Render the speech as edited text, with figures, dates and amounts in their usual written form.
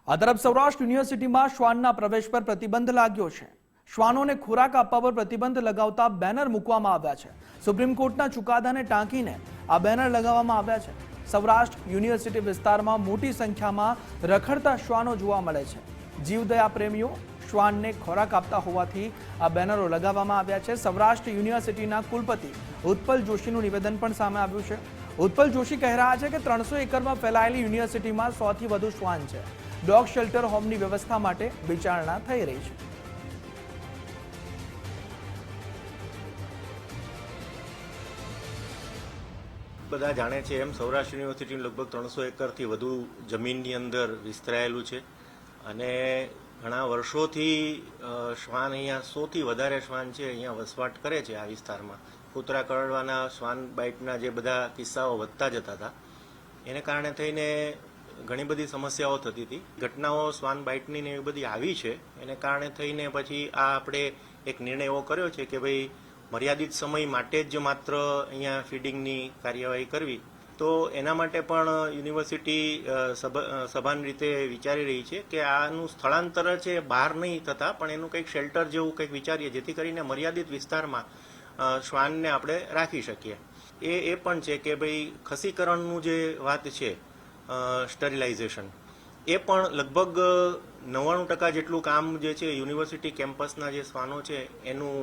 આ તરફ સૌરાષ્ટ્ર યુનિવર્સિટીમાં શ્વાનના પ્રવેશ પર પ્રતિબંધ લાગ્યો છે। શ્વાનોને ખોરાક આપવા પર પ્રતિબંધ લગાવતા બેનર મૂકવામાં આવ્યા છે। સુપ્રીમ કોર્ટના ચુકાદાને ટાંકીને આ બેનર લગાવવામાં આવ્યા છે। સૌરાષ્ટ્ર યુનિવર્સિટી વિસ્તારમાં મોટી સંખ્યામાં રખડતા શ્વાનો જોવા મળે છે। જીવદયા પ્રેમીઓ શ્વાનને ખોરાક આપતા હોવાથી આ બેનરો લગાવવામાં આવ્યા છે। સૌરાષ્ટ્ર યુનિવર્સિટીના કુલપતિ ઉત્પલ જોશીનું નિવેદન પણ સામે આવ્યું છે। ઉત્પલ જોશી કહી રહ્યા છે કે 300 એકરમાં ફેલાયેલી યુનિવર્સિટીમાં 100 થી વધુ શ્વાન છે। ડોગ શેલ્ટર હોમની વ્યવસ્થા માટે વિચારણા થઈ રહી છે। બધા જાણે છે એમ સૌરાષ્ટ્ર યુનિવર્સિટીનું લગભગ 300 એકરથી વધુ જમીનની અંદર વિસ્તરાયેલું છે અને ઘણા વર્ષોથી શ્વાન અહીંયા 100થી વધારે શ્વાન છે અહીંયા વસવાટ કરે છે। આ વિસ્તારમાં કૂતરા કરડવાના શ્વાન બાઇટના જે બધા કિસ્સાઓ વધતા જતા હતા એને કારણે થઈને ઘણી બધી સમસ્યાઓ થતી હતી। ઘટનાઓ શ્વાન બાઇટની ને એવી બધી આવી છે એને કારણે થઈને પછી આ આપણે એક નિર્ણય એવો કર્યો છે કે ભાઈ મર્યાદિત સમય માટે જ માત્ર અહીંયા ફીડિંગની કાર્યવાહી કરવી। તો એના માટે પણ યુનિવર્સિટી સભાન રીતે વિચારી રહી છે કે આનું સ્થળાંતર છે બહાર નહીં થતા પણ એનું કંઈક શેલ્ટર જેવું કંઈક વિચારીએ જેથી કરીને મર્યાદિત વિસ્તારમાં શ્વાનને આપણે રાખી શકીએ। એ પણ છે કે ભાઈ ખસીકરણનું જે વાત છે સ્ટરીલાઇઝેશન એ પણ લગભગ 99% જેટલું કામ જે છે યુનિવર્સિટી કેમ્પસના જે શ્વાનો છે એનું